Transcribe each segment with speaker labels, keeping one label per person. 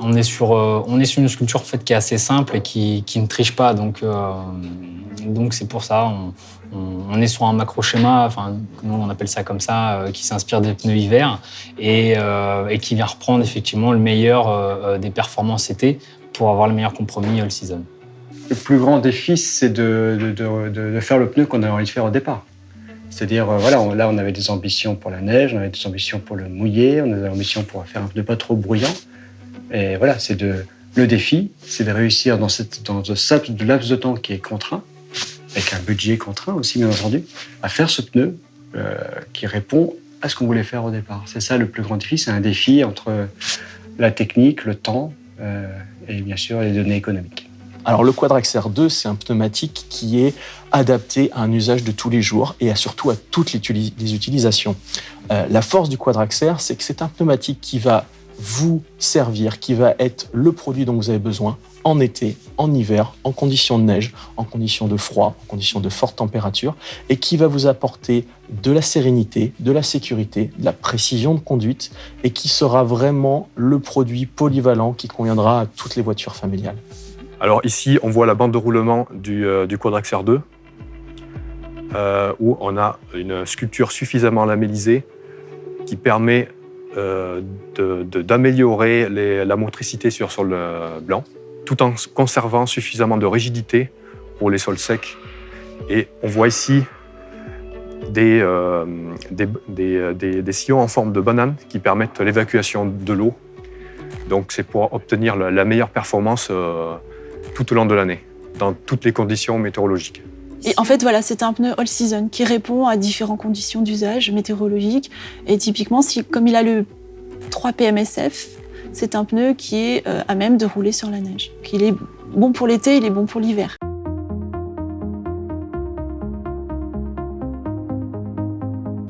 Speaker 1: On est sur une sculpture en fait, qui est assez simple et qui ne triche pas. Donc c'est pour ça. On est sur un macro-schéma, enfin, nous on appelle ça comme ça, qui s'inspire des pneus hiver et qui vient reprendre effectivement le meilleur des performances été pour avoir le meilleur compromis all-season.
Speaker 2: Le plus grand défi, c'est de faire le pneu qu'on avait envie de faire au départ. C'est-à-dire, là, on avait des ambitions pour la neige, on avait des ambitions pour le mouillé, on avait des ambitions pour faire un pneu pas trop bruyant. Et voilà, le défi, c'est de réussir dans ce laps de temps qui est contraint, avec un budget contraint aussi, bien entendu, à faire ce pneu qui répond à ce qu'on voulait faire au départ. C'est ça le plus grand défi, c'est un défi entre la technique, le temps et bien sûr les données économiques.
Speaker 3: Alors le Quadraxer 2, c'est un pneumatique qui est adapté à un usage de tous les jours et surtout à toutes les utilisations. La force du Quadraxer, c'est que c'est un pneumatique qui va vous servir, qui va être le produit dont vous avez besoin en été, en hiver, en conditions de neige, en conditions de froid, en conditions de forte température, et qui va vous apporter de la sérénité, de la sécurité, de la précision de conduite, et qui sera vraiment le produit polyvalent qui conviendra à toutes les voitures familiales.
Speaker 4: Alors ici, on voit la bande de roulement du Quadraxer 2, où on a une sculpture suffisamment lamellisée qui permet d'améliorer la motricité sur sol blanc, tout en conservant suffisamment de rigidité pour les sols secs. Et on voit ici des sillons en forme de banane qui permettent l'évacuation de l'eau. Donc c'est pour obtenir la meilleure performance tout au long de l'année, dans toutes les conditions météorologiques.
Speaker 5: Et en fait, voilà, c'est un pneu all-season qui répond à différentes conditions d'usage météorologiques. Et typiquement, comme il a le 3 PMSF, c'est un pneu qui est à même de rouler sur la neige. Il est bon pour l'été, il est bon pour l'hiver.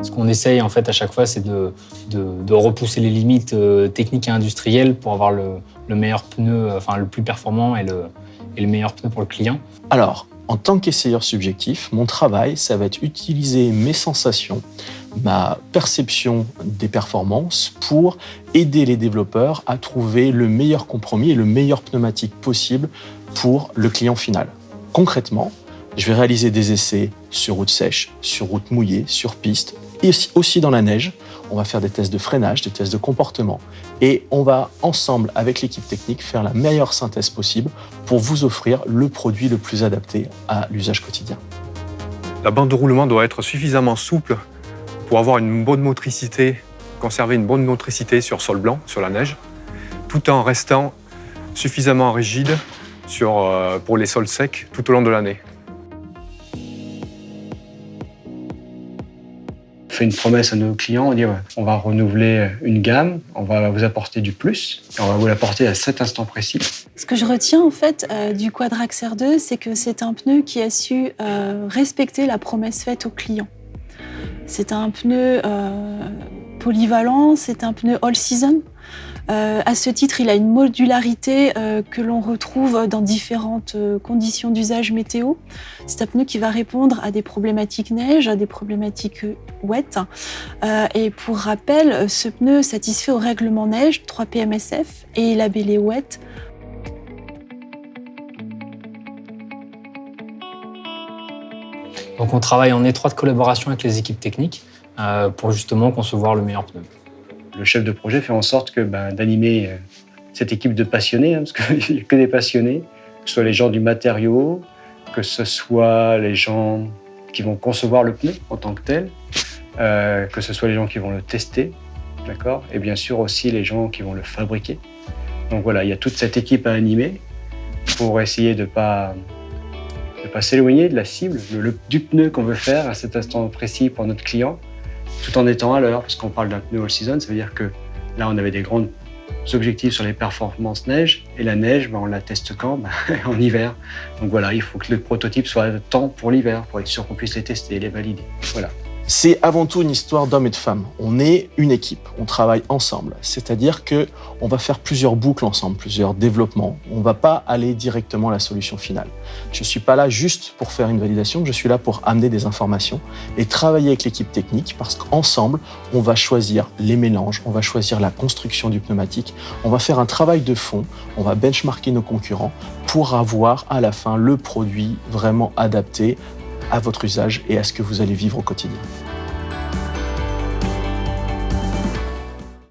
Speaker 1: Ce qu'on essaye en fait à chaque fois, c'est de repousser les limites techniques et industrielles pour avoir le meilleur pneu, enfin le plus performant et le meilleur pneu pour le client.
Speaker 3: Alors, en tant qu'essayeur subjectif, mon travail, ça va être utiliser mes sensations, ma perception des performances pour aider les développeurs à trouver le meilleur compromis et le meilleur pneumatique possible pour le client final. Concrètement, je vais réaliser des essais sur route sèche, sur route mouillée, sur piste, et aussi dans la neige. On va faire des tests de freinage, des tests de comportement. Et on va ensemble, avec l'équipe technique, faire la meilleure synthèse possible pour vous offrir le produit le plus adapté à l'usage quotidien.
Speaker 4: La bande de roulement doit être suffisamment souple pour avoir une bonne motricité, conserver une bonne motricité sur sol blanc, sur la neige, tout en restant suffisamment rigide pour les sols secs tout au long de l'année.
Speaker 2: On fait une promesse à nos clients, on dit on va renouveler une gamme, on va vous apporter du plus, et on va vous l'apporter à cet instant précis.
Speaker 5: Ce que je retiens en fait du Quadraxer 2, c'est que c'est un pneu qui a su respecter la promesse faite au client. C'est un pneu polyvalent, c'est un pneu all-season. À ce titre, il a une modularité que l'on retrouve dans différentes conditions d'usage météo. C'est un pneu qui va répondre à des problématiques neige, à des problématiques wet. Et pour rappel, ce pneu satisfait au règlement neige 3 PMSF et est labellé wet.
Speaker 1: Donc on travaille en étroite collaboration avec les équipes techniques pour justement concevoir le meilleur pneu.
Speaker 2: Le chef de projet fait en sorte d'animer cette équipe de passionnés, parce qu'il n'y a que des passionnés, que ce soit les gens du matériau, que ce soit les gens qui vont concevoir le pneu en tant que tel, que ce soit les gens qui vont le tester, d'accord, et bien sûr aussi les gens qui vont le fabriquer. Donc voilà, il y a toute cette équipe à animer pour essayer de pas s'éloigner de la cible, du pneu qu'on veut faire à cet instant précis pour notre client, tout en étant à l'heure, parce qu'on parle d'un pneu all-season, ça veut dire que là, on avait des grands objectifs sur les performances neige, et la neige, on la teste quand ? En hiver. Donc voilà, il faut que le prototype soit à temps pour l'hiver, pour être sûr qu'on puisse les tester et les valider. Voilà.
Speaker 3: C'est avant tout une histoire d'hommes et de femmes. On est une équipe, on travaille ensemble. C'est-à-dire qu'on va faire plusieurs boucles ensemble, plusieurs développements. On ne va pas aller directement à la solution finale. Je ne suis pas là juste pour faire une validation, je suis là pour amener des informations et travailler avec l'équipe technique parce qu'ensemble, on va choisir les mélanges, on va choisir la construction du pneumatique, on va faire un travail de fond, on va benchmarker nos concurrents pour avoir à la fin le produit vraiment adapté à votre usage et à ce que vous allez vivre au quotidien.